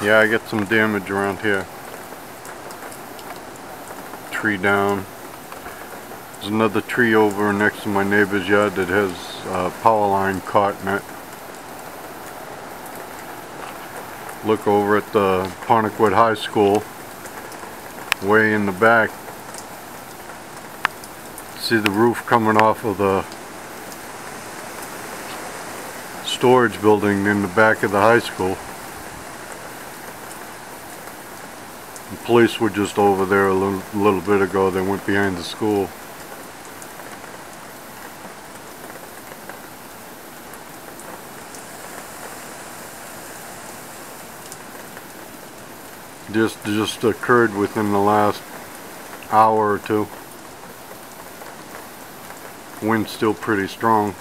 Yeah, I get some damage around here. Tree down. There's another tree over next to my neighbor's yard that has a power line caught in it. Look over at the Pontiac High School, way in the back. See the roof coming off of the storage building in the back of the high school. The police were just over there a little bit ago. They went behind the school. Just occurred within the last hour or two. Wind's still pretty strong.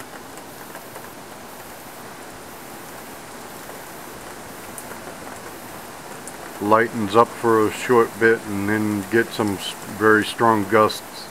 Lightens up for a short bit and then get some very strong gusts.